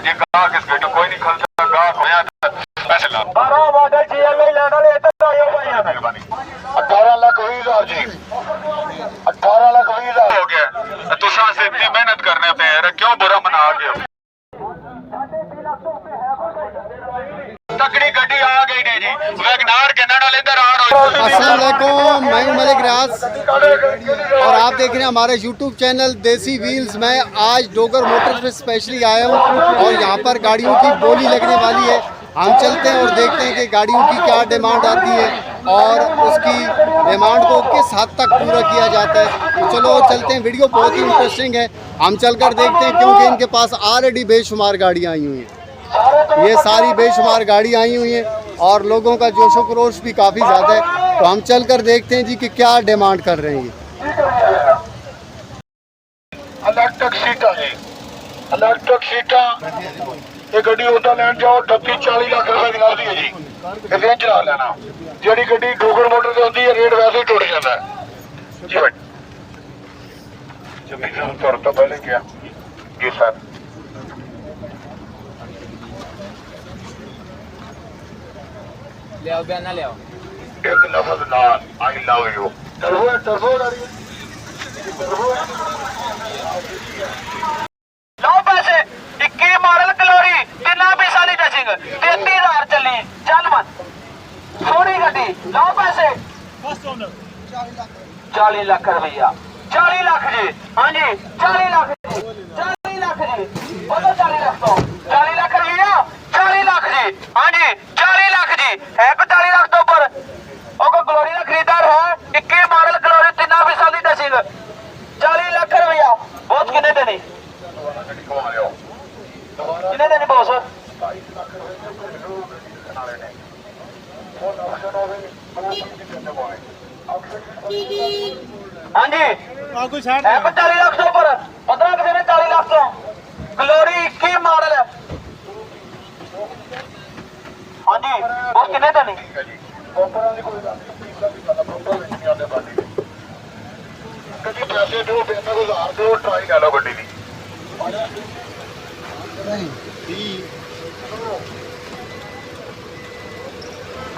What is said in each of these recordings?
ये गाह किस गड्डी कोई नहीं खलता गाह होया पैसे ला 12 मॉडल जीएलए लेने वाले इधर आयो भाई मेहरबानी 18,20,000 जी 18,20,000 हो गया तुसा से इतनी मेहनत करने पे यार क्यों बुरा मना गए तकड़ी गड्डी आ गई ने जी वैगनार के नाल इधर आ अस्सलाम वालेकुम, मैं हूं मलिक रियाज और आप देख रहे हैं हमारे YouTube चैनल देसी व्हील्स। मैं आज डोगर मोटर्स पे स्पेशली आया हूं और यहां पर गाड़ियों की बोली लगने वाली है। हम चलते हैं और देखते हैं कि गाड़ियों की क्या डिमांड आती है और उसकी डिमांड को किस हद तक पूरा किया जाता है। तो चलो चलते हैं, वीडियो बहुत ही इंटरेस्टिंग है, हम चलकर देखते हैं क्योंकि इनके पास ऑलरेडी बेशुमार गाड़ियाँ आई हुई हैं। ये सारी बेशुमार गाड़ी आई हुई हैं और लोगों का जोशो खरोश भी काफ़ी ज़्यादा है। तो हम चल कर देखते हैं जी कि क्या डिमांड कर रहे हैं ये। इलेक्ट्रिक सीटा जी, इलेक्ट्रिक सीटा ये गड्डी उदा लैन जाओ 38-40 लाख रुपए की लगती है जी। इसे चला लेना जी गड्डी डोगर मोटर से होती है, रेट वैसे ही टुट जाता है जी। भाई जमीन तो पहले क्या जी सर ले आओ बयाना ले आओ। एक लफ्ज ना आई लव यू टर्बो गाड़ी लो पैसे 21 मॉडल ग्लोरी 3 साली टचिंग 33,000 चली चल मन सोनी गड्डी। लो पैसे 40 लाख रुपया 40 लाख जी। हाँ जी 40 लाख जी 40 लाख जी बोलो 40 लाख तो 40 लाख रुपया 40 लाख जी। हाँ जी 40 लाख जी है 40 लाख तो ऊपर और ग्लोरी का खरीदार है 21 मॉडल ग्लोरी 3 साली टचिंग 40 लाख रुपया बहुत कितने देनी कितने देनी बॉस। हाँ जी है 40 लाख से ऊपर 15 किसी ने 40 लाख तो ग्लोरी 21 मॉडल है। हाँ जी बहुत कितने देनी कभी पैसे दो बेना को 1000 दो ट्राई कर लो गड्डी की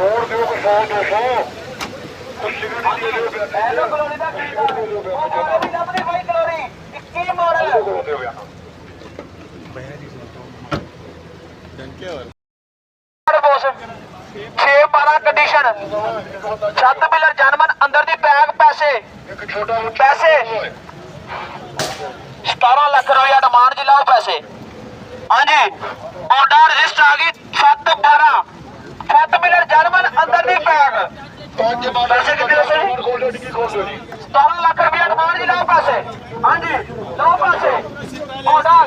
और दो को 100-200 कुछ सिगरेट दे दो हेलो ग्लोरी का अपनी भाई ग्लोरी 21 मॉडल है। बॉस 6-12 कंडीशन 7 पिलर जानमन अंदर दी बैग पैसे 17 लाख रुपया डिमांड जी। लाओ पैसे। हाँ जी ऑर्डर रजिस्टर आ गई 7-12 7 पिलर जानमन अंदर दी बैग पैसे कितने से 17 लाख रुपया डिमांड जी। लाओ पैसे। हाँ जी लाओ पैसे ऑर्डर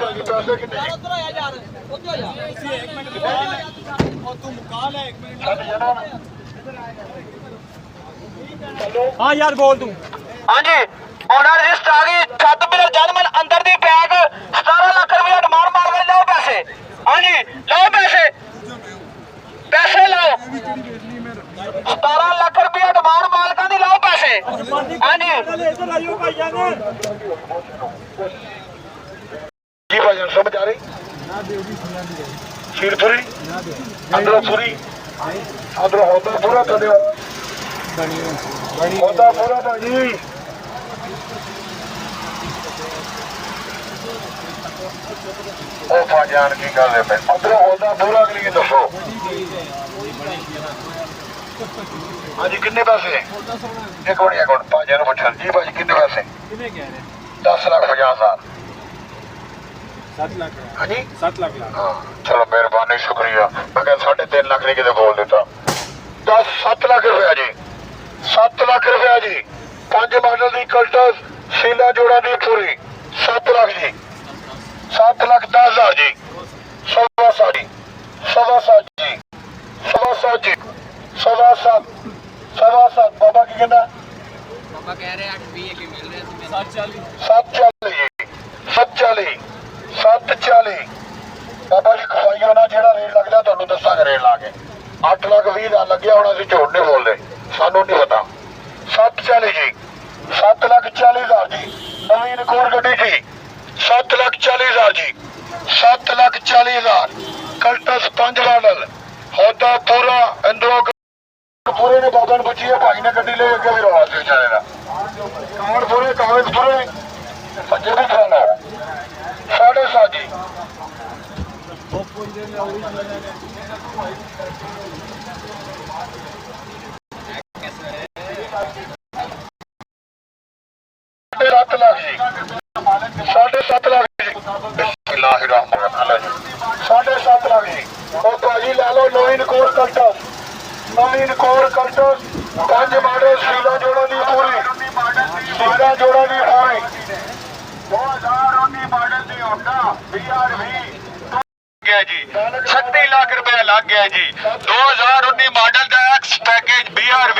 हाँ यार बोल तू। हाँ जी ऑनर रजिस्टर आ गई 7 पिलर जानमन अंदर दी बैग 17 लाख रुपया डिमांड मार गए। लाओ पैसे। हाँ जी लाओ पैसे पैसे लाओ 17 लाख रुपया डिमांड मालका दी। लाओ पैसे। हाँ जी जी भाईजान समझ आ रही शीरपुरी अंदरों पूरी अंदरों होता पूरा होता पूरा भाजी जान की गल है अंदरों होता पूरा अगली दसो। हाँ जी किन्ने पैसे एक मिनट भाजिया पूछा जी भाजी किन्ने पैसे 10,50,000 हाँ जी 7 लाख हाँ चलो मेहरबानी शुक्रिया। मैं क्या 3.5 लाख नहीं कितने बोल देता 7 लाख रुपया जी 7 लाख रुपया जी 5 मॉडल की कल्टस सीला जोड़ा की पूरी 7 लाख जी 7,10,000 जी 7.5 जी 7.5 जी 7.5 जी 7.5 बाबा की कहना पापा कह रहे 8-20 के मिल रहे हैं 740 740 740 740 बाबा जी खवाइयो ना जो रेट लगता तुहानू दसांगे रेट ला के 8,20,000 लग्या होना असीं झूठ नहीं बोलते सानू नहीं पता 740 जी 7,40,000 जी नवीन कोर गड्डी थी 7,40,000 जी 7,40,000 ਕਲਟਸ 5 ਮਾਡਲ ਹੋਦਾ ਪੂਰਾ ਅੰਦਰੋਂ ਪੂਰੇ ਨੇ ਬਾਬਾ ਨੂੰ ਪੁੱਛੀ ਹੈ ਭਾਈ ਨੇ ਗੱਡੀ ਲੈ ਅੱਗੇ ਵੀ ਰਵਾ ਦੇ ਵਿਚਾਰੇ ਦਾ ਕਾਗਜ਼ ਪੂਰੇ ਭੱਜੇ ਵੀ ਖਾਣਾ 7.5 ਜੀ $7 ਲੱਖ ਜੀ 7.5 ਲੱਖ ਜੀ ਬਿਸਮਿल्लाहिर्रहमानिर्रहीम 7.5 ਲੱਖ ਜੀ ਉਹ ਭਾਜੀ ਲੈ ਲਓ ਨਵੀਨ ਕੋਰ ਕਲਟਸ 5 ਮਾਡਲ ਸੀਲਾ ਜੋੜਾਂ ਦੀ ਪੂਰੀ 2019 ਮਾਡਲ ਦੀ ਹੋਂਡਾ BRV गया जी 36 लाख रुपया लग गया जी 2019 मॉडल का एक्स पैकेज BRV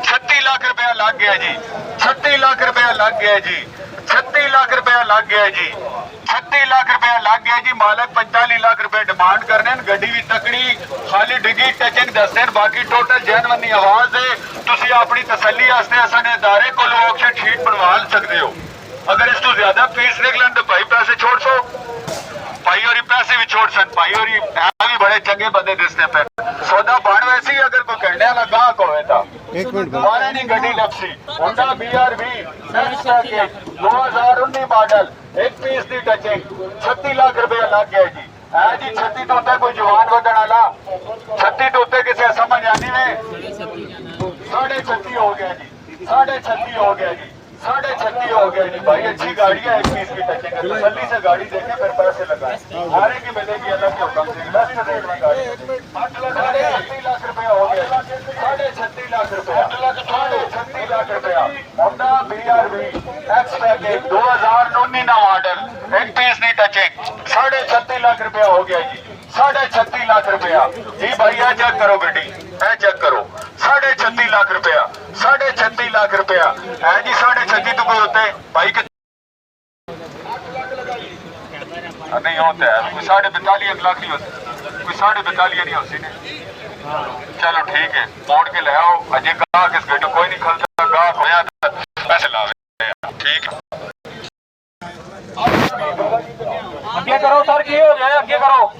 36 लाख रुपया लग गया जी 36 लाख रुपया लग गया जी 36 लाख रुपया लग गया जी 36 लाख रुपया लग गया जी मालक 45 लाख रुपए डिमांड करने गड्डी भी तकड़ी खाली डिगी टचिंग दसते बाकी टोटल जैनवनी आवाज है तुसी अपनी तसल्ली वास्ते असां इदारे को ऑप्शन शीट बनवा सकते हो अगर इस तो ज्यादा फीस निकलन तो भाई पैसे छोड़ सो भाई और पैसे भी छोड़ सन भाई और भी बड़े चंगे बंदे दिसते पे सौदा बन वैसे ही अगर कोई कहने वाला गाहक होवे ता एक मिनट बारे नहीं गड्डी लपसी होंडा BRV 2019 मॉडल एक पीस दी टचिंग 36 लाख रुपया लग गया जी है जी 36 तो उत्ते कोई जवान वधन वाला 36 तो उत्ते किसी समझ आनी में 36.5 हो गया जी 36.5 हो गया जी 36.5 हो गया जी भाई अच्छी गाड़ी है एक पीस की टचिंग है तसल्ली से गाड़ी देके फिर पैसे लगाए हारे की मिलेगी अलग के हुक्म से बेस्ट रेट में गाड़ी 8.36 लाख रुपया हो गया 36.5 लाख रुपया 36 लाख रुपया Honda BRV x package 2019 model एक पीस की टचिंग 36.5 लाख रुपया हो गया जी 36.5 लाख रुपया जी भैया चेक करो गड्डी है चेक करो 36.5 लाख रुपया 36.5 लाख रुपया है जी 36.5 तो कोई होते भाई के नहीं होता है कोई 45 लाख नहीं होते कोई 45 नहीं होती ने चलो ठीक है मोड़ के ले आओ अजय गाह किस गड्डी कोई नहीं खलता गाह होया पैसे लावे ठीक है ਅੱਗੇ ਕਰੋ ਸਰ ਕੀ ਹੋ ਗਿਆ ਅੱਗੇ ਕਰੋ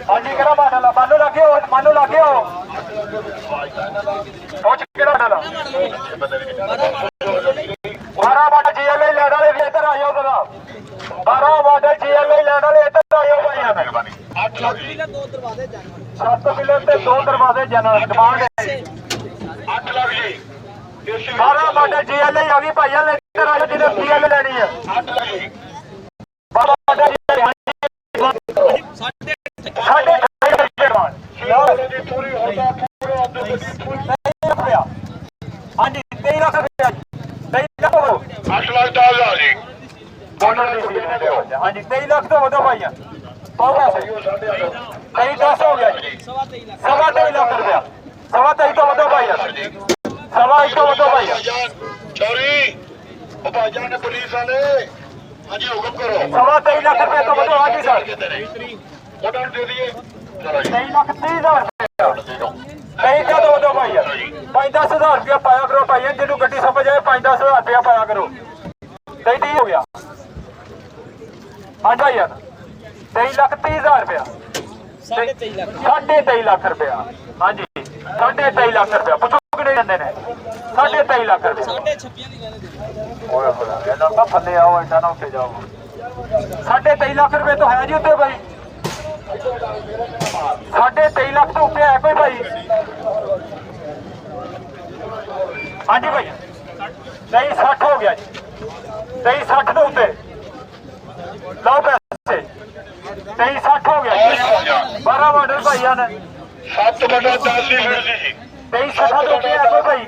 ਹਾਂਜੀ ਕਿਹੜਾ ਮਾਡਲ ਆ ਮਾਨੋ ਲੱਗੇ ਹੋ ਪਹੁੰਚ ਕਿਹੜਾ ਮਾਡਲ ਆ 12 ਮਾਡਲ GLA ਲੈਣ ਵਾਲੇ ਵੀ ਇੱਧਰ ਆਇਓ ਜਰਾ 12 ਮਾਡਲ GLA ਲੈਣ ਵਾਲੇ ਇੱਧਰ ਆਇਓ ਭਾਈਆਂ ਮਿਹਰਬਾਨੀ 8 ਲੱਖ 7 ਮਿਲਰ ਤੇ 2 ਦਰਵਾਜ਼ੇ ਜਨਰਲ ਡਿਮਾਂਡ ਹੈ 8 ਲੱਖ ਜੀ 12 ਮਾਡਲ GLA ਆ ਗਈ ਭਾਈਆਂ ਇੱਧਰ ਆਇਓ ਜਿਹਨੇ GLA ਲੈਣੀ ਹੈ 8 ਲੱਖ ਜੀ 12 ਮਾਡਲ ਸਾਡੇ ਪੂਰੀ ਹੋਂਡਾ ਪੂਰਾ ਰੁਪਇਆ ਹਾਂਜੀ 23 ਲੱਖ ਰੁਪਇਆ 23 ਲੱਖ 8 ਲੱਖ 10,000 ਜੀ ਹਾਂਜੀ 23 ਲੱਖ ਤੋਂ ਵਧੋ ਭਾਈਆਂ ਪਾਓ ਪੈਸੇ 23 ਹੋ ਗਿਆ ਜੀ 23 ਲੱਖ ਰੁਪਇਆ 23 ਤੋਂ ਵਧੋ ਭਾਈਆਂ 1 ਤੋਂ ਵਧੋ ਭਾਈਆਂ ਚੋਰੀ ਉਹ ਭਾਈਜਾਨ ਨੇ ਪੁਲਿਸ ਵਾਲੇ ਹਾਂਜੀ ਹੁਕਮ ਕਰੋ 23 ਲੱਖ ਰੁਪਏ ਤੋਂ ਵਧੋ ਹਾਂਜੀ ਸਰ ਉਹਨਾਂ ਨੂੰ ਦੇ ਦਈਏ ਚਲੋ ਜੀ 23 ਲੱਖ 30,000 ਰੁਪਇਆ 23 ਤੋਂ ਵਧੋ ਭਾਈਆਂ 5-10,000 ਰੁਪਇਆ ਪਾਇਆ ਕਰੋ ਭਾਈਆਂ ਜਿਹਨੂੰ ਗੱਡੀ ਸਮਝ ਆਏ 5-10,000 ਰੁਪਇਆ ਪਾਇਆ ਕਰੋ 23 ਹੋ ਗਿਆ ਹਾਂਜੀ ਭਾਈਆਂ 23 ਲੱਖ 30,000 ਰੁਪਇਆ 23.5 ਲੱਖ ਰੁਪਇਆ ਹਾਂਜੀ 23.5 ਲੱਖ ਰੁਪਇਆ ਪੁੱਛੋ ਕਿਹੜੇ ਜਾਂਦੇ ਨੇ 23.5 ਲੱਖ ਰੁਪਇਆ ਓਏ ਹੋਲਾ ਇਹਨਾਂ ਦਾ ਥੱਲੇ ਆਓ ਐਡਾ ਨਾ ਉੱਤੇ ਜਾਓ 23.5 ਲੱਖ ਰੁਪਏ ਤੋਂ ਹੈ ਜੀ ਉੱਤੇ ਭਾਈ 23.5 ਲੱਖ ਤੋਂ ਉੱਤੇ ਹੈ ਕੋਈ ਭਾਈ ਹਾਂਜੀ ਭਾਈ 23.60 ਹੋ ਗਿਆ ਜੀ 23.60 ਤੋਂ ਉੱਤੇ ਲਓ ਪੈਸੇ 23.60 ਹੋ ਗਿਆ ਜੀ 12 ਮਾਡਲ ਭਾਈਆਂ ਨੇ 7 ਬਟਾ 10 ਦੀ ਫਿਰ ਜੀ 23.60 ਤੋਂ ਉੱਤੇ ਹੈ ਕੋਈ ਭਾਈ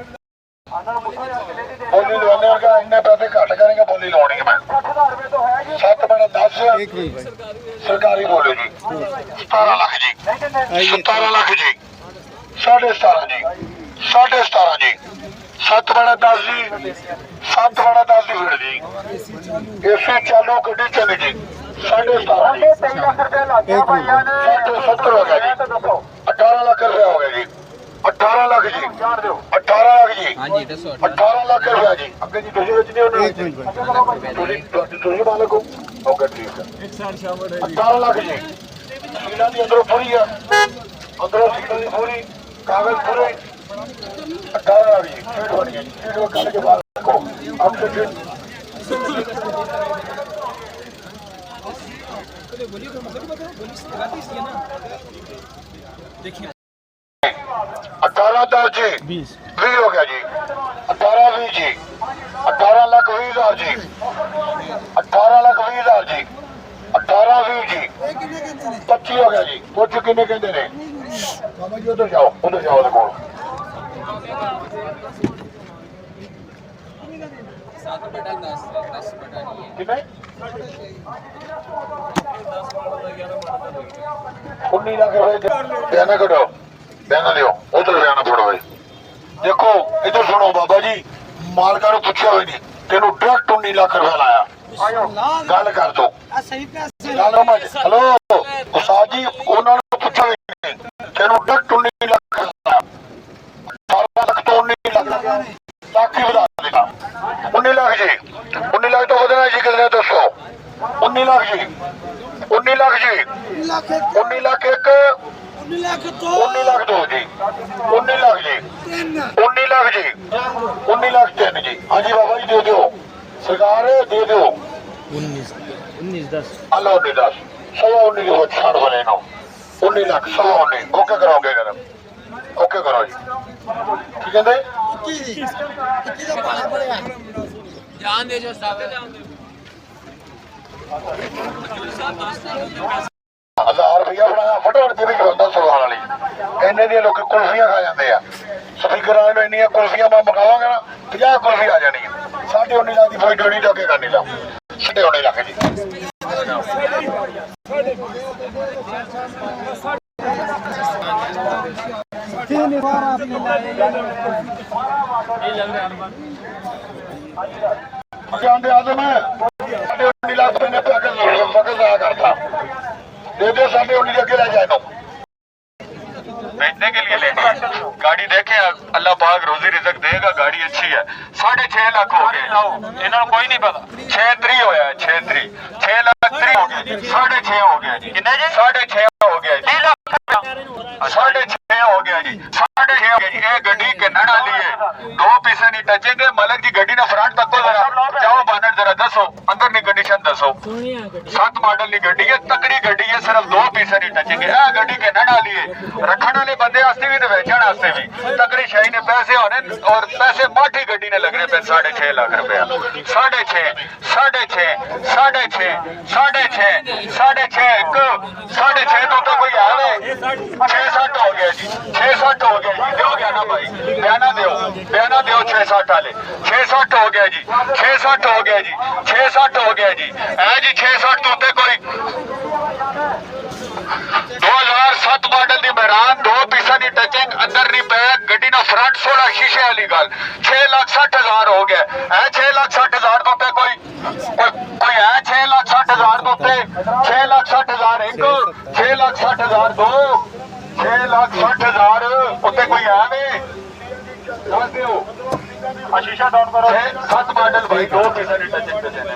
ਬੋਲੀ ਲਵਾਉਣੇ ਵਰਗਾ ਇੰਨੇ ਪੈਸੇ ਘੱਟ ਕਰਾਂਗੇ ਬੋਲੀ ਲਾਉਣੀ ਹੈ ਮੈਂ 60,000 ਰੁਪਏ ਤੋਂ ਹੈ ਜੀ 7 ਬਟਾ 10 एक मिनट भाई ਸਰਕਾਰੀ ਬੋਲੇ ਜੀ 17 ਲੱਖ ਜੀ ਨਹੀਂ ਦਿੰਦੇ 17 ਲੱਖ ਜੀ 17.5 ਜੀ 17.5 ਜੀ 7 ਬਟਾ 10 ਜੀ 7 ਬਟਾ 10 ਦੀ ਫਿਰ ਜੀ ਇਸੇ ਚਾਲੂ ਗੱਡੀ ਚੱਲੇ ਜੀ 17.5 23 ਲੱਖ ਰੁਪਏ ਲੱਗ ਗਿਆ ਭਾਈਆਂ ਨੇ 70 ਹੋ ਗਿਆ ਜੀ 18 ਲੱਖ ਰੁਪਏ ਹੋ ਗਿਆ ਜੀ 18 ਲੱਖ ਲੱਖ ਜੀ 18 ਲੱਖ ਜੀ हाँ जी दसो 18 ਲੱਖ ਰੁਪਇਆ ਜੀ ਅੱਗੇ ਜੀ ਤੁਸੀਂ ਵਿੱਚ ਨਹੀਂ ਉਹਨਾਂ एक मिनट भाई ਤੁਸੀਂ ਮਾਲਕ ਹੋ ਓਕੇ ਠੀਕ ਹੈ 18 ਲੱਖ ਜੀ ਸੀਲਾਂ ਦੀ ਅੰਦਰੋਂ ਪੂਰੀ ਆ ਅੰਦਰੋਂ ਸੀਲਾਂ ਦੀ ਪੂਰੀ ਕਾਗਜ਼ ਪੂਰੇ 18 ਲੱਖ ਜੀ ਛੇੜ ਬਣੀ ਹੈ ਜੀ ਛੇੜ ਕੱਢ ਕੇ ਬਾਹਰ ਰੱਖੋ ਅਬ ਤੇ 18 10 जी 20 हो गया जी 18 20 जी 18 लाख 20 हजार जी 18 लाख 20 हजार जी 18 20 जी 25 हो गया जी कुछ किन्ने कहते ने बाबा जी उधर जाओ उधर कोल कितने 19 लाख रुपए बयाना करो बयाना दियो उधर बयाना फोड़ो भाई देखो इधर सुनो बाबा जी मालका ਨੂੰ ਪੁੱਛਿਆ ਹੋਈ ਨਹੀਂ ਤੈਨੂੰ ਡਾਇਰੈਕਟ 19 ਲੱਖ ਰੁਪਏ ਲਾਇਆ ਗੱਲ ਕਰ ਦੋ ਹੈਲੋ ਉਸਤਾਦ ਜੀ ਉਹਨਾਂ ਨੂੰ ਪੁੱਛਿਆ ਹੋਈ ਨਹੀਂ ਤੈਨੂੰ ਡਾਇਰੈਕਟ 19 ਲੱਖ ਲਾਇਆ 18 ਲੱਖ ਤੋਂ 19 ਲੱਖ ਹੀ ਵਧਾ ਦੇਗਾ 19 ਲੱਖ ਜੀ 19 ਲੱਖ ਤੋਂ ਵਧਣਾ ਜੀ ਕਿੰਨੇ ਦੱਸੋ 19 ਲੱਖ ਜੀ 19 ਲੱਖ ਜੀ 19 ਲੱਖ ਇੱਕ 19 ਲੱਖ ਦੋ ਜੀ 19 ਲੱਖ ਜੀ 19 ਲੱਖ ਜੀ 19 ਲੱਖ ਤਿੰਨ ਜੀ ਹਾਂਜੀ ਬਾਬਾ ਜੀ ਦੇ ਦਿਓ ਸਰਕਾਰ ਦੇ ਦਿਓ 19 10 ਅੱਲਾ 19 10 ਸਵਾ 19 ਦੀ ਹੋ ਛਾੜ ਬਣੇ ਨਾ 19 ਲੱਖ ਸਵਾ 19 ਓਕੇ ਕਰਾਓਗੇ ਜਰਾ ਓਕੇ ਕਰੋ ਜੀ ਕੀ ਕਹਿੰਦੇ 21 ਦਾ ਪਾਣਾ ਪੜਿਆ ध्यान दे जो साहब 1000 ਰੁਪਇਆ ਬਣਾਇਆ ਫਟਾਫਟ ਦੇ ਵਿੱਚ ਹੁੰਦਾ ਸਵਾਲ ਵਾਲੀ ਇੰਨੇ ਦੀਆਂ ਲੋਕ ਕੁਲਫੀਆਂ ਖਾ ਜਾਂਦੇ ਆ ਸਪੀਕਰਾਂ ਨੂੰ ਇੰਨੀਆਂ ਕੁਲਫੀਆਂ ਮੈਂ ਮਗਾਵਾਂਗਾ ਨਾ 50 ਕੁਲਫੀ ਆ ਜਾਣੀ ਸਾਢੇ 19 ਲੱਖ ਦੀ ਫੋਈ ਡੋਣੀ ਜਾ ਕੇ ਕਰਨੀ ਲਾ ਸਾਢੇ 19 ਲੱਖ ਜੀ ਜਾਂਦੇ ਆਦਮ साढ़े 19 लाख रुपए ने फकस आया करता दे दो 19.5 अगे ले जाए बेचने के लिए लेनी गाड़ी देखे अल्लाह पाक रोजी रिजक देगा गाड़ी अच्छी है 6.5 लाख हो गए इन्होंने कोई नहीं पता 6 होया 6 लाख 3 हो गया 6.5 हो गया जी कितना जी 6.5 हो गया जी 6.5 हो गया जी 6.5 हो गया जी ये गड्डी किन्ना वाली है 2 पैसे नहीं टचेंगे मालक जी गड्डी ना फ्रंट तक को जरा जाओ बानर जरा दसो अंदर नी कंडीशन दसो 7 मॉडल नी गड्डी है तकड़ी गड्डी है सिर्फ 2 पैसे नहीं टचेंगे ये गड्डी किन्ना वाली है रखने वाले बंदे वास्ते भी ते वेचण वास्ते भी तकड़ी शाही ने पैसे होने और पैसे माठी गड्डी ने लगने पे 6.5 लाख रुपया 6.5 तो कोई आवे 6-7 हो गया जी 6-7 हो गया जी हो गया ना भाई बयाना दो 6-7 वाले 6-7 हो गया जी 6-7 हो गया जी 6-7 हो गया जी है जी 6-7 तो उत्ते कोई 2007 मॉडल दी मैरान 2 पीसा दी टचिंग अंदर नहीं पे गड्डी ना फ्रंट 16 शीशे वाली गल 6,60,000 हो गया है 6,60,000 तो उत्ते कोई है 6,60,000 तो उत्ते 6,60,000 एक 6,60,000 दो 6,60,000 उत्ते कोई है वे दस दियो शीशा डाउन करो 7 मॉडल भाई 2 पीसा दी टचिंग पे देने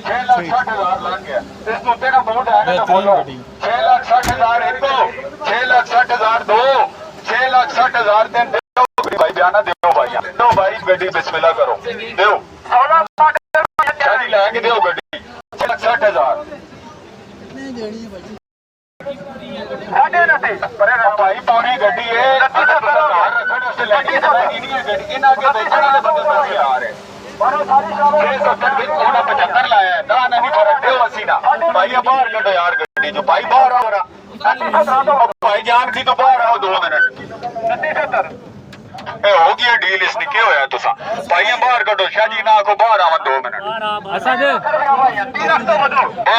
6,60,000 लग गया इस उत्ते ना बोर्ड है ना बोलो 6,60,000 एक 6,60,000 दो 6,60,000 तीन दो भाई बयाना दो भाई गड्डी बिस्मिल्लाह करो दो 16 मॉडल शादी लेके दो गड्डी 6,60,000 भाई पौनी गड्डी है पचहत्तर लाया दाना नहीं फर्क दो 80 ना भाई बाहर कटो यार गड्डी जो भाई बाहर आओ भाई जान थी तो बाहर आओ 2 मिनट हो गया डील इसने क्या होया तुसा भाई बाहर कटो शाह जी ना आखो बाहर आवा 2 मिनट बाहर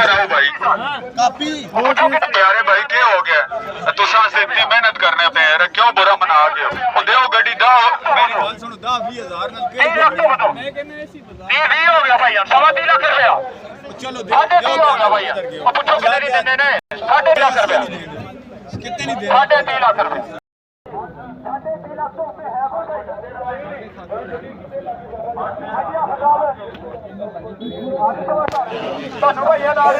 आओ भाई प्यारे भाई क्या हो गया तुसा से इतनी मेहनत करने पे यार क्यों बुरा मना गए देओ गड्डी दा सुनो 10-20 हज़ार मैं कहना ऐसी बता 20 हो गया भाई 3.5 लाख रुपया चलो दे हो गया भाई पूछो कितने देने ने 3.5 लाख रुपया कितने नहीं दे 3.5 लाख रुपया ਤੁਹਾਨੂੰ ਭਈਆ ਨਾਲ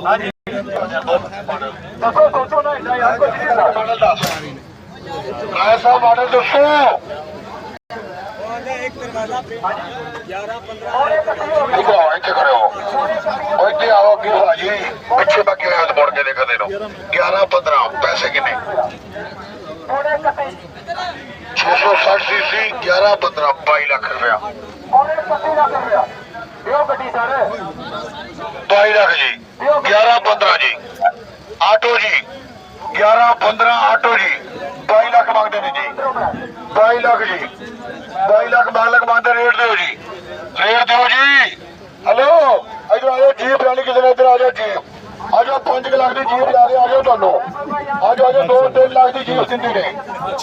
ਹਾਂਜੀ ਦੱਸੋ ਸੋਚੋ ਨਾ ਇੰਨਾ ਯਾਰ ਕੁਝ ਨਹੀਂ ਮਾਡਲ ਦੱਸ ਐਸਾ ਮਾਡਲ ਦੱਸੋ इधर आओ इतने खड़े हो और इतने आओ अगे भाजी पिछे मैं क्यों मुड़ के देखा दे लो 11-15 पैसे किन्ने 660 सीसी 11-15 22 लाख रुपया 22 लाख जी 11-15 जी आटो जी 11-15 आटो जी 22 लाख मांगते ने जी 22 लाख जी 22 लाख मांगते रेट दो जी हेलो इधर आ जाओ जीप लानी किसी ने इधर आ जाओ जीप आ जाओ 5 लाख की जीप ला रहे आ जाओ दोनों आ जाओ 2-3 लाख की जीप सिंधी ने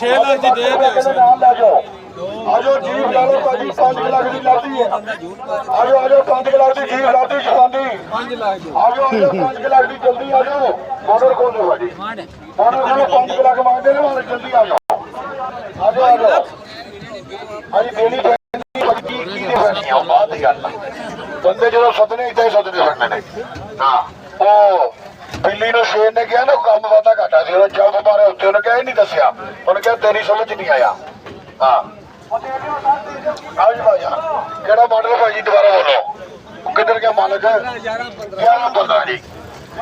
6 लाख की दे दे नाम ला जाओ आ जाओ जीप ला लो भाजी 5 लाख की लाती है आ जाओ 5 लाख की जीप लाती शादी 5 लाख की आ जाओ 5 लाख की जल्दी आ जाओ मॉडल खोल दो भाजी मॉडल खोलो 5 लाख मांगते हैं और जल्दी आ जाओ अजी देनी बंदे जो सदने इतना ही सदने सुनने ने बिल्ली ने शेर ने कहा ना कम वादा घाटा सी जब मारे उत्ते उन्हें क्या नहीं दसिया उन्हें क्या तेरी समझ नहीं आया हाँ भाई केड़ा मॉडल भाई दोबारा बोलो किधर क्या मालिक 11-15 जी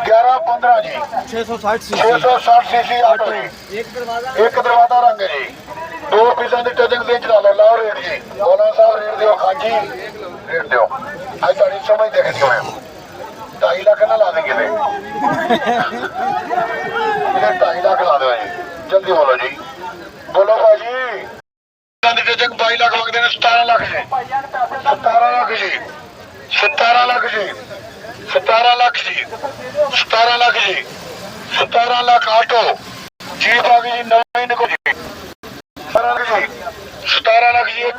11-15 जी 660 सीसी ऑटो जी एक दरवाजा रंग जी 2 पीसा की टचिंग से चला लो लाओ रेट जी मौलाना साहब रेट दियो खाजी रेट दियो आज तारी समझ देखनी हो 2.5 लाख ना ला देंगे 2.5 लाख ला दो जी जल्दी बोलो जी बोलो भाजी टचिंग 22 लाख मंगते हैं 17 लाख जी 17 लाख जी 17 लाख जी 17 लाख जी 17 लाख जी 17 लाख ऑटो जीप आ गई जी नवीन को जी 17 लाख जी 1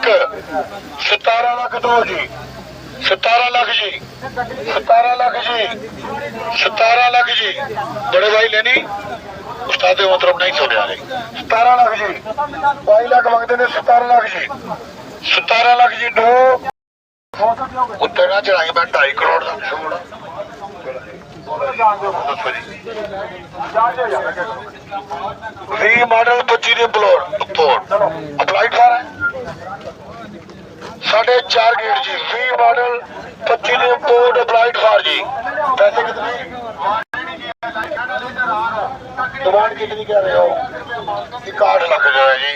17 लाख 2 जी 17 लाख जी 17 लाख जी 17 लाख जी बड़े भाई लेनी उस्ताद मतलब नहीं सुने आ रही 17 लाख जी 22 लाख मांगते हैं 17 लाख जी 17 लाख जी 2 उत्तर ना चढ़ाई मैं 2.5 करोड़ का छोड़ मॉडल 25 के प्लॉट अप्लाइड फार है 4.5 गेट जी 20 मॉडल 25 के पोर्ट अप्लाइड फार जी पैसे कितने डिमांड कितनी कह रहे हो 61 लाख जो है जी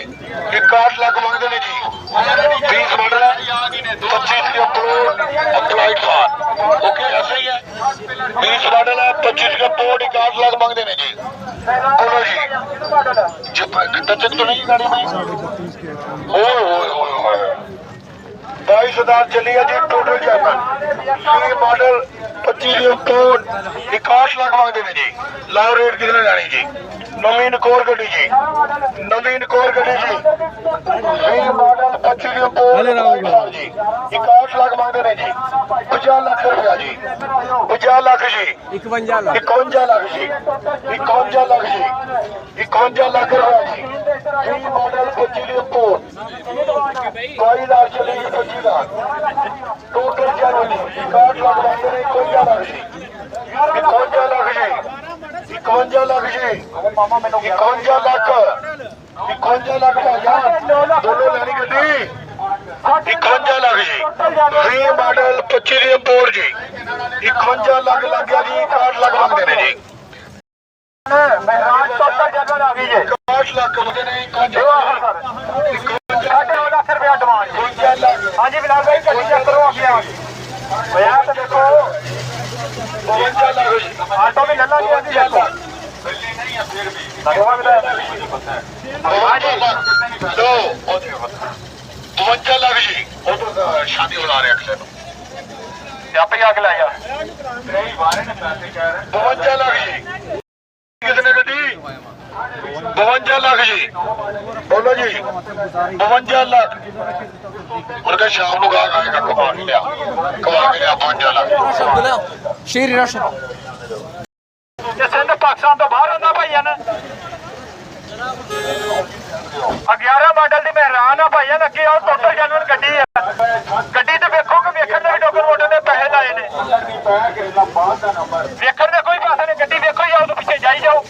61 लाख मांगते हैं जी 20 मॉडल है 25 के पोर्ट अप्लाइड फार ओके ऐसा ही है 20 मॉडल है 25 का पोर्ट 61 लाख मांगते हैं जी बोलो जी टचन तो नहीं गाड़ी में ओ 22,000 चली है जी total German model 25 port 61 lakh मांगते हैं जी लाओ रेट कितने जानी जी नवीन कोर गड्डी जी नवीन कोर गड्डी जी मॉडल 25 पोर्ट जी 61 लाख मांगते हैं जी 50 लाख रुपया जी 50 लाख जी 51 लाख जी 51 लाख जी 51 लाख रुपया जी मॉडल 25 पोर्ट 22 लाख चली 25 लाख टोटल जर्मन 61 लाख मांगते हैं 51 लाख जी 51 लाख जी 51 लाख जी 51 लाख 51 लाख दोनों लेनी गड्डी 51 लाख जी 20 मॉडल 25 इंपोर्ट जी 51 लाख लग गया जी 61 लाख मांगते हैं जी महराज टोटल जर्मन आ गई है 61 लाख मंगते हैं 9 लाख रुपया डिमांड हाँ जी बिलाल भाई गड्डी चेक करो आगे भैया तो देखो 52 लाख ऑटो भी लल्ला नहीं आती देखो लाख जी शादी बुला रहे अक्सर आप ही आगे लाया 52 लाख जी कितने गड्डी 52 लाख जी बोलो जी 52 लाख उनका शाम को आएगा कमा के लिया 52 लाख शेर राशन ਸਿੰਧ ਪਾਕਿਸਤਾਨ ਤੋਂ ਬਾਹਰ ਹੁੰਦਾ ਭਾਈਆਂ ਨੇ 11 ਮਾਡਲ ਦੀ ਮਹਿਰਾਨ ਆ ਭਾਈਆਂ ਲੱਗੀ ਆ ਟੋਟਲ ਜਨਰਲ ਗੱਡੀ ਆ ਗੱਡੀ ਤੇ ਵੇਖੋ ਕਿ ਵੇਖਣ ਦੇ ਵੀ ਡੋਗਰ ਮੋਟਰ ਨੇ ਪੈਸੇ ਲਾਏ ਨੇ ਵੇਖਣ ਦੇ ਕੋਈ ਪੈਸੇ ਨੇ ਗੱਡੀ ਵੇਖੋ ਹੀ ਆਓ ਤੋਂ ਪਿੱਛੇ ਜਾਈ ਜਾਓ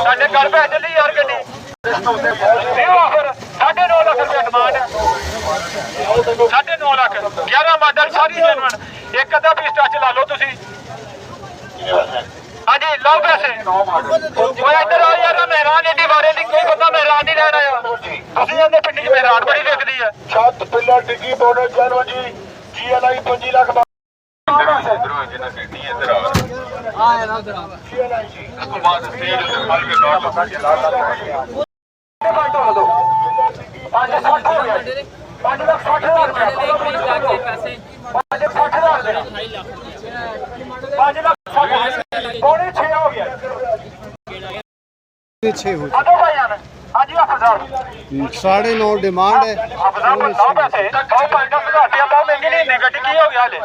ਸਾਡੇ ਘਰ ਪੈ ਚੱਲੀ ਯਾਰ ਗੱਡੀ ਇਹ ਆਫਰ 9.5 ਲੱਖ ਰੁਪਏ ਡਿਮਾਂਡ ਹੈ 9.5 ਲੱਖ 11 ਮਾਡਲ ਸਾਰੀ ਜਨਰਲ ਇੱਕ ਅੱਧਾ ਪੀਸ ਟੱਚ ਲਾ ਲਓ ਤੁਸੀਂ ਹਾਂਜੀ ਲਓ ਪੈਸੇ ਓਏ ਇੱਧਰ ਆ ਯਾਰ ਮਹਿਰਾਨ ਏਡੀ ਬਾਰੇ ਦੀ ਕੋਈ ਬੰਦਾ ਮਹਿਰਾਨ ਨਹੀਂ ਲੈਣ ਆਇਆ ਤੁਸੀਂ ਇਹਦੇ ਪਿੰਡ 'ਚ ਮਹਿਰਾਨ ਬੜੀ ਵਿਕਦੀ ਹੈ ਛੱਤ ਪਿੱਲਰ ਡਿੱਗੀ ਬੋਰਡ ਜਾਨੋ ਜੀ GLI 25 ਲੱਖ ਇਧਰੋਂ ਜਿਹਨਾਂ ਗੱਡੀ ਇੱਧਰ ਆ ਉਸ ਤੋਂ ਬਾਅਦ ਸਟੇਜ ਉੱਤੇ ਖੜ ਕੇ ਗਾਣ ਲਗਾ ਕੇ ਲਾ ਲਾ ਪੰਜ 60 ਹੋ ਗਿਆ 5 ਲੱਖ 60 ਹਜ਼ਾਰ ਰੁਪਏ पैसे 5 60 ਹਜ਼ਾਰ ਰੁਪਏ 5 ਲੱਖ 60 ਪੌਣੇ 6 ਹੋ ਗਿਆ 6 हो ਅਦੋ ਭਾਈਆਂ ਨੇ ਹਾਂਜੀ ਆਫਰ ਸਾਹਿਬ 9.5 डिमांड है ਆਫਰ ਸਾਹਿਬ ਲਾਓ ਪੈਸੇ ਬਹੁਤ ਪੰਜ ਦਸ ਹਜ਼ਾਰ ਰੁਪਏ ਬਹੁਤ ਮਹਿੰਗੀ ਨਹੀਂ ਇੰਨੇ ਗੱਡੀ ਕੀ ਹੋ ਗਿਆ ਹਲੇ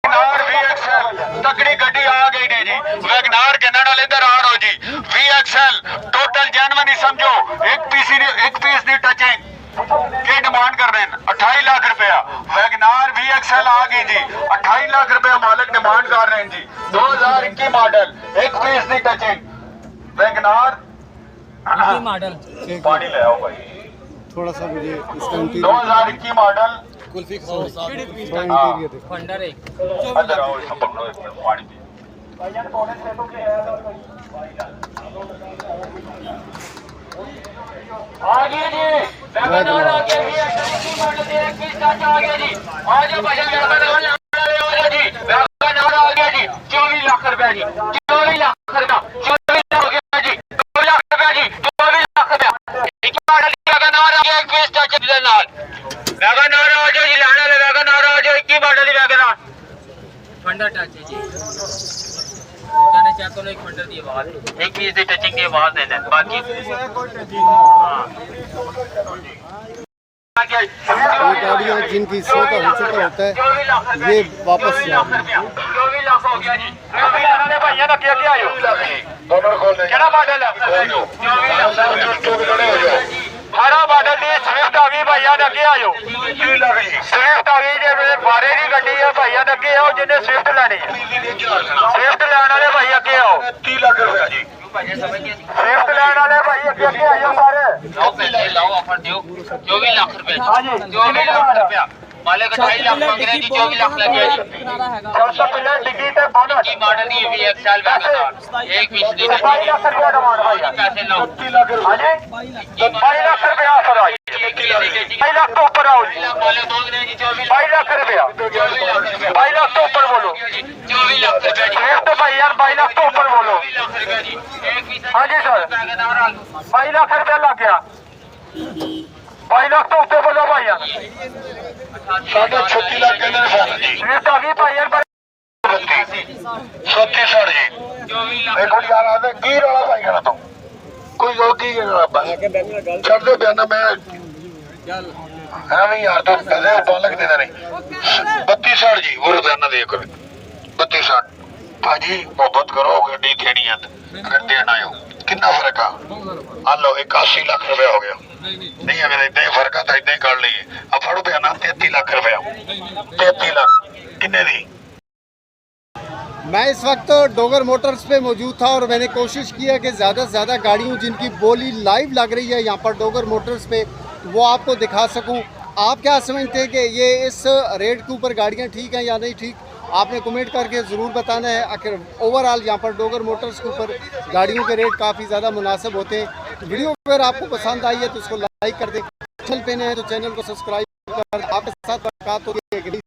ਵੈਗਨਾਰ VXL ਤਕੜੀ ਗੱਡੀ ਆ ਗਈ ਨੇ ਜੀ ਵੈਗਨਾਰ ਕਿੰਨਾ ਨਾਲ ਇੱਧਰ ਆਣ ਹੋ ਜੀ VXL ਟੋਟਲ ਜੈਨੂਇਨ ਹੀ ਸਮਝੋ ਇੱਕ ਪੀਸ ਦੀ ਟਚਿੰਗ ਕੀ ਡਿਮਾਂਡ ਕਰ ਰਹੇ ਨੇ 28 ਲੱਖ रुपया वैगनार VXL आ गई जी 28 लाख रुपया मालिक डिमांड कर रहे हैं जी 2021 मॉडल एक पीस दी टचिंग वैगनार मॉडल पानी ले आओ भाई थोड़ा सा मुझे इसका 2021 मॉडल थोड़ा इंटीरियर देखो फंडर एक अंदर आओ इसको पकड़ो एक मिनट पानी पी ਭਾਈਆਂ ਨੇ ਪੌਣੇ 6 ਤੋਂ ਕਿਹਾ ਆ ਗਈ ਜੀ ਵੈਗਨਾਰ ਆ ਗਿਆ ਜੀ ਐਕਸਟਰੀ ਮਾਡਲ ਦੇ ਇੱਕ ਪੀਸ ਟੱਚ ਆ ਗਿਆ ਜੀ ਆ ਜਾਓ ਭਾਈਆਂ ਵੈਗਨਾਰ ਆ ਗਿਆ ਜੀ ਵੈਗਨਾਰ ਆ ਗਿਆ ਜੀ 24 ਲੱਖ ਰੁਪਏ ਜੀ 24 ਲੱਖ ਰੁਪਏ 24 ਹੋ ਗਿਆ ਜੀ 2 ਲੱਖ ਰੁਪਏ ਜੀ 24 ਲੱਖ ਰੁਪਏ ਇੱਕ ਮਾਡਲ ਦੀ ਵੈਗਨਾਰ ਆ ਗਿਆ ਇੱਕ ਪੀਸ ਟੱਚ ਦੇ ਨਾਲ ਵੈਗਨਾਰ ਆ ਜਾਓ ਜੀ ਲੈਣ ਵਾਲੇ ਵੈਗਨਾਰ ਆ ਜਾਓ 21 ਮਾਡਲ ਦੀ ਵੈਗਨਾਰ फंडर टच है जी मैंने चेक करो एक फंडर की आवाज एक पीस ਦੀ ਟੱਚਿੰਗ ਦੀ ਆਵਾਜ਼ ਦੇ ਦੇਣ ਬਾਕੀ ये गाड़ियाँ जिनकी सौदा हो चुका होता है ये वापस जाती हैं 24 ਲੱਖ ਹੋ ਗਿਆ ਜੀ 24 ਲੱਖ ਦੇ ਭਾਈਆਂ ਦਾ ਅੱਗੇ ਆਇਓ ਦੋਨੋਂ ਖੋਲ ਦੇ ਕਿਹੜਾ ਮਾਡਲ ਹੈ 24 ਲੱਖ ਹਰਾ ਮਾਡਲ ਦੀ ਸਵਿਫਟ ਆ ਗਈ ਭਾਈਆਂ ਦੇ ਅੱਗੇ ਆਇਓ ਸਵਿਫਟ ਆ ਗਈ ਜੇ ਬਾਰੇ ਦੀ ਗੱਡੀ ਹੈ ਭਾਈਆਂ ਦੇ ਅੱਗੇ ਆਓ ਜਿਹਨੇ ਸਵਿਫਟ ਲੈਣੀ ਹੈ ਸਵਿਫਟ ਲੈਣ ਵਾਲੇ ਭਾਈ ਅੱਗੇ ਆਓ 30 ਲੱਖ ਰੁਪਏ ਜੀ ਸਵਿਫਟ ਲੈਣ ਵਾਲੇ ਭਾਈ ਅੱਗੇ ਆਇਓ ਸਾਰੇ लाओ पैसे लाओ ऑफर दियो 24 लाख रुपए ਹਾਂਜੀ 24 लाख रुपया मालिक 28 लाख मांग रहे जी 24 लाख लग गया जी ਸਭ ਤੋਂ ਪਹਿਲਾਂ ਡਿੱਗੀ ਤੇ ਬੋਨਸ की मॉडल की VXL वैगनार एक पीस दी 22 ਲੱਖ ਰੁਪਏ ਡਿਮਾਂਡ ਭਾਈਆ पैसे लाओ 30 ਲੱਖ ਰੁਪਏ ਹਾਂਜੀ 22 ਲੱਖ ਰੁਪਏ ਆਫਰ ਆਈ 22 ਲੱਖ ਤੋਂ ਉੱਪਰ ਆਓ ਜੀ मालिक मांग रहे जी 24 22 ਲੱਖ ਰੁਪਏ 22 ਲੱਖ ਤੋਂ ਉੱਪਰ ਬੋਲੋ 24 लाख रुपया जी ਸਵਿਫਟ ਭਾਈ ਯਾਰ 22 ਲੱਖ ਤੋਂ ਉੱਪਰ ਬੋਲੋ 24 लाख रुपया जी एक पीस ਹਾਂਜੀ ਸਰ वैगनार 22 ਲੱਖ ਰੁਪਏ ਲੱਗ ਗਿਆ 22 ਲੱਖ ਤੋਂ ਉੱਤੇ ਬੋਲੋ ਭਾਈਆ ਸਾਡੇ 36 ਲੱਖ ਕਹਿੰਦੇ ਨੇ ਫਾਇਦਾ ਜੀ ਸਵਿਫਟ ਆ ਗਈ ਭਾਈ ਯਾਰ 37 ਸੜ ਜੀ ਇਹ ਕੋਈ ਯਾਰ ਆਦੇ ਗੀਰ ਵਾਲਾ ਭਾਈ ਕਰਾ ਤੂੰ ਕੋਈ ਗਲਤੀ ਹੈ ਨਾ ਬਸ ਛੱਡ ਦੇ ਬਿਆਨਾ ਮੈਂ ਐਵੇਂ ਯਾਰ ਤੂੰ ਕਦੇ ਬੋਲਕ ਦੇਣਾ ਨਹੀਂ 32 ਸੜ ਜੀ ਹੋਰ ਬਿਆਨਾ ਦੇ ਕੋਲ 32 ਸੜ ਭਾਜੀ ਮੁਹੱਬਤ ਕਰੋ ਗੱਡੀ ਦੇਣੀ ਆ ਫਿਰ ਦੇਣ ਆਇਓ ਕਿੰਨਾ ਫਰਕ ਆ ਆ ਲਓ 81 ਲੱਖ ਰੁਪਏ ਹੋ ਗਿਆ ਨਹੀਂ ਅਗਰ ਇਦਾਂ ਹੀ ਫਰਕ ਆ ਤਾਂ ਇਦਾਂ ਹੀ ਕਰ ਲਈਏ ਆ ਫੜੋ ਬਿਆਨਾ 33 ਲੱਖ ਰੁਪਏ 33 ਲੱਖ ਕਿੰਨੇ ਦੀ मैं इस वक्त डोगर मोटर्स पे मौजूद था और मैंने कोशिश किया कि ज़्यादा से ज़्यादा गाड़ियों जिनकी बोली लाइव लग रही है यहाँ पर डोगर मोटर्स पे वो आपको दिखा सकूँ। आप क्या समझते हैं कि ये इस रेट के ऊपर गाड़ियाँ ठीक हैं या नहीं ठीक? आपने कमेंट करके ज़रूर बताना है। आखिर ओवरऑल यहाँ पर डोगर मोटर्स के ऊपर गाड़ियों के रेट काफ़ी ज़्यादा मुनासिब होते हैं। तो वीडियो अगर आपको पसंद आई है तो उसको लाइक कर दें, चैनल पे नए हैं तो चैनल को सब्सक्राइब कर आपके साथ मुलाकात होगी।